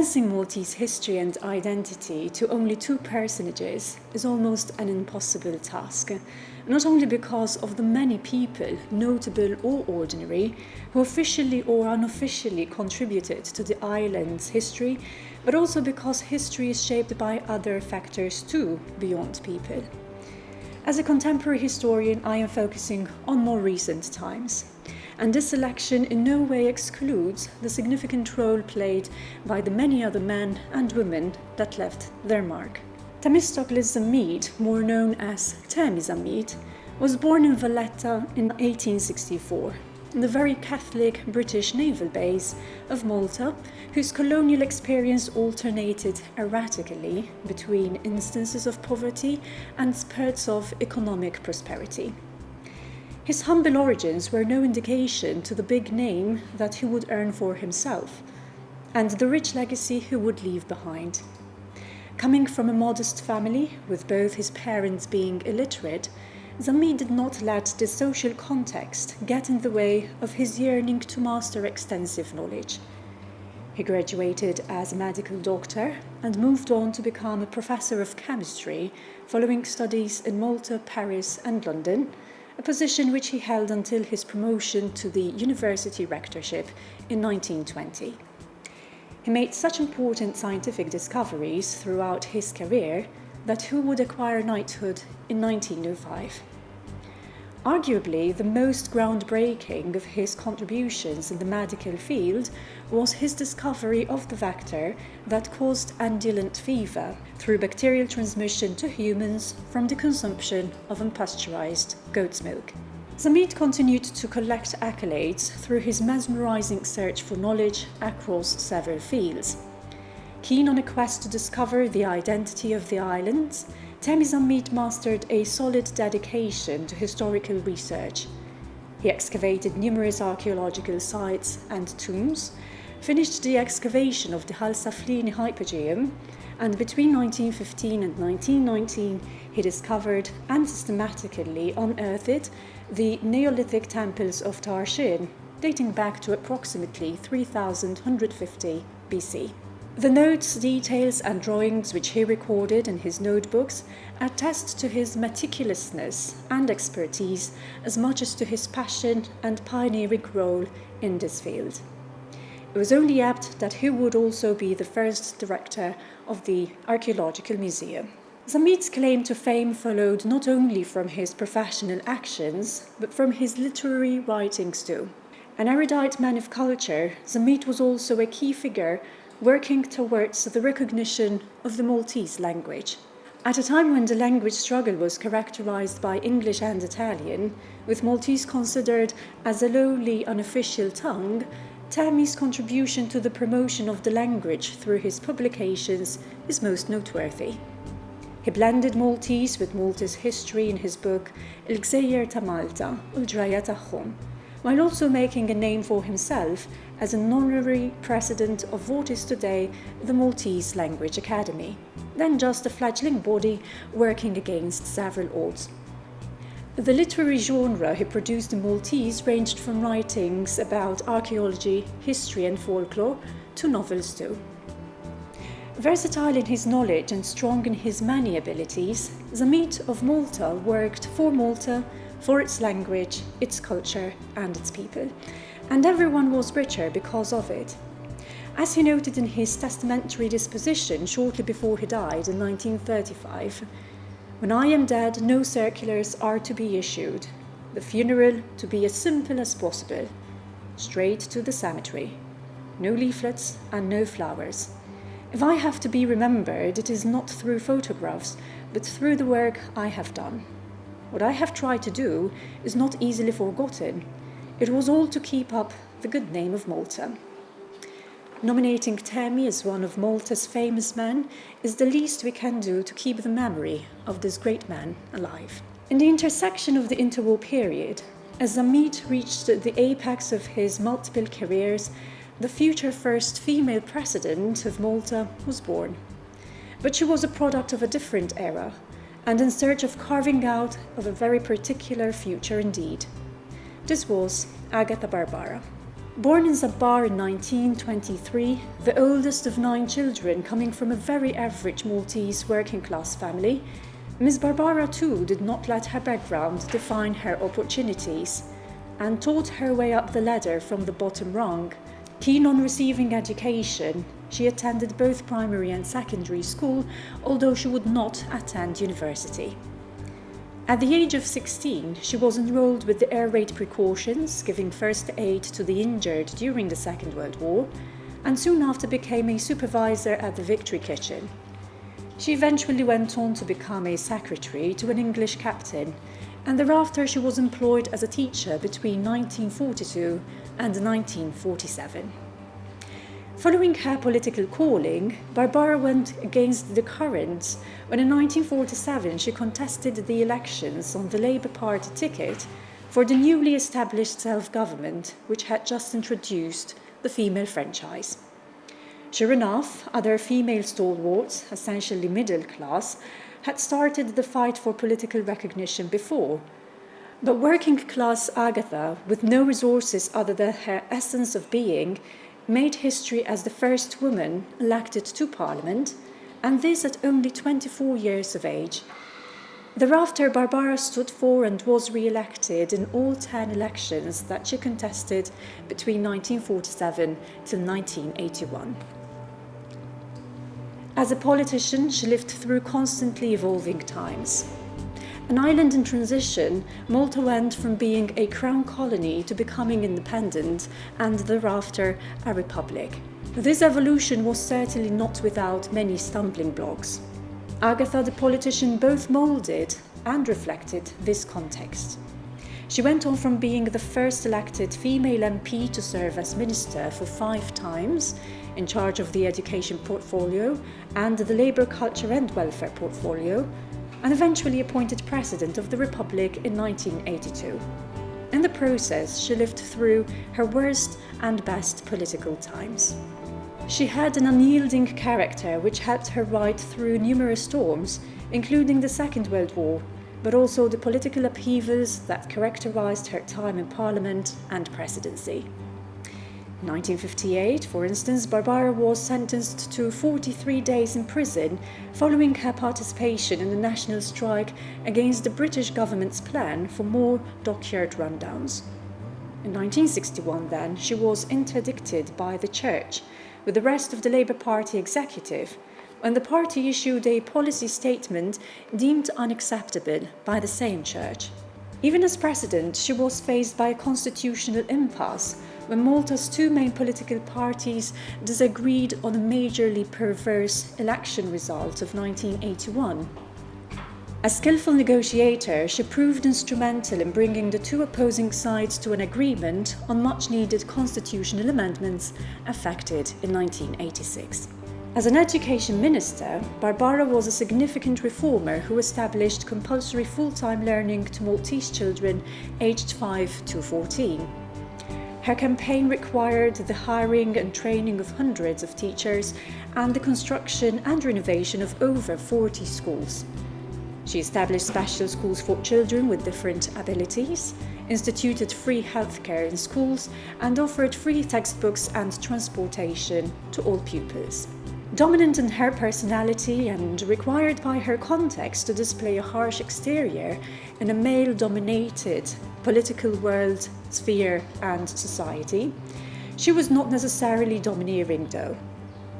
Condensing Maltese history and identity to only two personages is almost an impossible task, not only because of the many people, notable or ordinary, who officially or unofficially contributed to the island's history, but also because history is shaped by other factors too, beyond people. As a contemporary historian, I am focusing on more recent times. And this selection in no way excludes the significant role played by the many other men and women that left their mark. Temi Zammit, more known as Temi Zammit, was born in Valletta in 1864, in the very Catholic British naval base of Malta, whose colonial experience alternated erratically between instances of poverty and spurts of economic prosperity. His humble origins were no indication to the big name that he would earn for himself, and the rich legacy he would leave behind. Coming from a modest family, with both his parents being illiterate, Zammit did not let the social context get in the way of his yearning to master extensive knowledge. He graduated as a medical doctor and moved on to become a professor of chemistry, following studies in Malta, Paris, and London, a position which he held until his promotion to the university rectorship in 1920. He made such important scientific discoveries throughout his career that he would acquire knighthood in 1905. Arguably, the most groundbreaking of his contributions in the medical field was his discovery of the vector that caused undulant fever through bacterial transmission to humans from the consumption of unpasteurized goat's milk. Zammit continued to collect accolades through his mesmerizing search for knowledge across several fields. Keen on a quest to discover the identity of the islands, Temi Zammit mastered a solid dedication to historical research. He excavated numerous archaeological sites and tombs, finished the excavation of the Hal Saflieni hypogeum, and between 1915 and 1919 he discovered and systematically unearthed the Neolithic temples of Tarshin, dating back to approximately 3150 BC. The notes, details, and drawings which he recorded in his notebooks attest to his meticulousness and expertise as much as to his passion and pioneering role in this field. It was only apt that he would also be the first director of the Archaeological Museum. Zammit's claim to fame followed not only from his professional actions, but from his literary writings too. An erudite man of culture, Zammit was also a key figure working towards the recognition of the Maltese language. At a time when the language struggle was characterized by English and Italian, with Maltese considered as a lowly unofficial tongue, Temi's contribution to the promotion of the language through his publications is most noteworthy. He blended Maltese with Malta's history in his book Il-Gżejjer ta' Malta, Ul-Ġraja tagħhom, while also making a name for himself as an honorary president of what is today the Maltese Language Academy, then just a fledgling body working against several odds. The literary genre he produced in Maltese ranged from writings about archaeology, history and folklore to novels too. Versatile in his knowledge and strong in his many abilities, Zammit of Malta worked for Malta, for its language, its culture and its people, and everyone was richer because of it. As he noted in his testamentary disposition shortly before he died in 1935, "When I am dead, no circulars are to be issued. The funeral to be as simple as possible. Straight to the cemetery. No leaflets and no flowers. If I have to be remembered, it is not through photographs, but through the work I have done. What I have tried to do is not easily forgotten. It was all to keep up the good name of Malta." Nominating Temi as one of Malta's famous men is the least we can do to keep the memory of this great man alive. In the intersection of the interwar period, as Zammit reached the apex of his multiple careers, the future first female president of Malta was born. But she was a product of a different era, and in search of carving out of a very particular future indeed. This was Agatha Barbara. Born in Zabar in 1923, the oldest of 9 children coming from a very average Maltese working-class family, Ms. Barbara too did not let her background define her opportunities and taught her way up the ladder from the bottom rung. Keen on receiving education, she attended both primary and secondary school, although she would not attend university. At the age of 16, she was enrolled with the air raid precautions, giving first aid to the injured during the Second World War, and soon after became a supervisor at the Victory Kitchen. She eventually went on to become a secretary to an English captain, and thereafter she was employed as a teacher between 1942 and 1947. Following her political calling, Barbara went against the currents when in 1947 she contested the elections on the Labour Party ticket for the newly established self-government, which had just introduced the female franchise. Sure enough, other female stalwarts, essentially middle class, had started the fight for political recognition before. But working-class Agatha, with no resources other than her essence of being, made history as the first woman elected to Parliament, and this at only 24 years of age. Thereafter, Barbara stood for and was re-elected in all 10 elections that she contested between 1947 till 1981. As a politician, she lived through constantly evolving times. An island in transition, Malta went from being a crown colony to becoming independent and thereafter a republic. This evolution was certainly not without many stumbling blocks. Agatha, the politician, both moulded and reflected this context. She went on from being the first elected female MP to serve as minister for 5 times, in charge of the education portfolio and the labour, culture and welfare portfolio, and eventually appointed President of the Republic in 1982. In the process, she lived through her worst and best political times. She had an unyielding character which helped her ride through numerous storms, including the Second World War, but also the political upheavals that characterized her time in Parliament and presidency. In 1958, for instance, Barbara was sentenced to 43 days in prison following her participation in the national strike against the British government's plan for more dockyard rundowns. In 1961, then, she was interdicted by the Church with the rest of the Labour Party executive when the party issued a policy statement deemed unacceptable by the same Church. Even as president, she was faced by a constitutional impasse when Malta's 2 main political parties disagreed on a majorly perverse election result of 1981. A skillful negotiator, she proved instrumental in bringing the 2 opposing sides to an agreement on much-needed constitutional amendments effected in 1986. As an education minister, Barbara was a significant reformer who established compulsory full-time learning to Maltese children aged 5 to 14. Her campaign required the hiring and training of hundreds of teachers and the construction and renovation of over 40 schools. She established special schools for children with different abilities, instituted free healthcare in schools, and offered free textbooks and transportation to all pupils. Dominant in her personality and required by her context to display a harsh exterior in a male-dominated political world, sphere and society, she was not necessarily domineering though.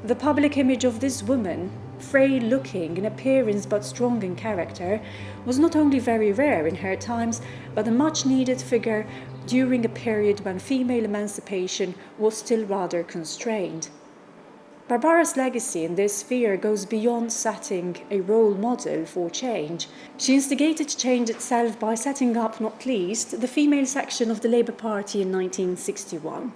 The public image of this woman, frail-looking in appearance but strong in character, was not only very rare in her times, but a much-needed figure during a period when female emancipation was still rather constrained. Barbara's legacy in this sphere goes beyond setting a role model for change. She instigated change itself by setting up, not least, the female section of the Labour Party in 1961.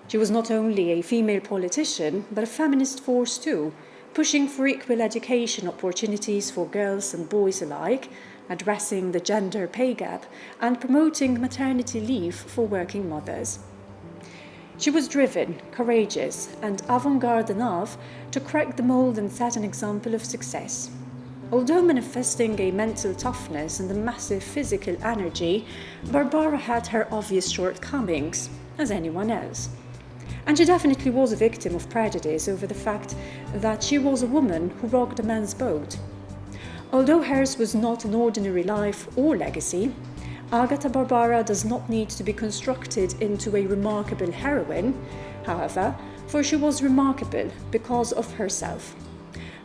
She was not only a female politician, but a feminist force too, pushing for equal education opportunities for girls and boys alike, addressing the gender pay gap, and promoting maternity leave for working mothers. She was driven, courageous, and avant-garde enough to crack the mold and set an example of success. Although manifesting a mental toughness and a massive physical energy, Barbara had her obvious shortcomings, as anyone else. And she definitely was a victim of prejudice over the fact that she was a woman who rocked a man's boat. Although hers was not an ordinary life or legacy, Agatha Barbara does not need to be constructed into a remarkable heroine, however, for she was remarkable because of herself.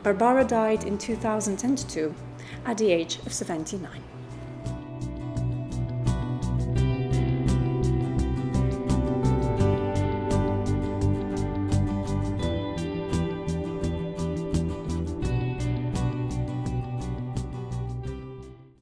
Barbara died in 2002 at the age of 79.